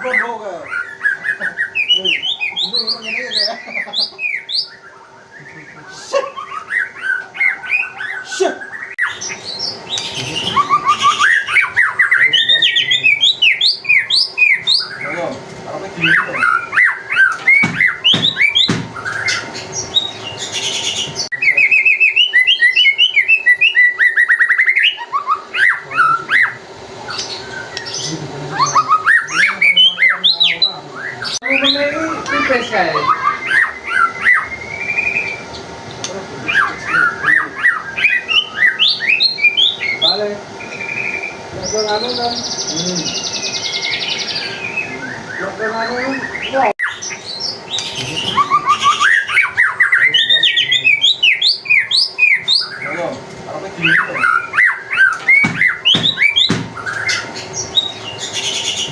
Pagbabaw ka. Hindi, kaya. Shit! Ano? Parang may kilit ko. Vale. Yung ano na. Yung ano.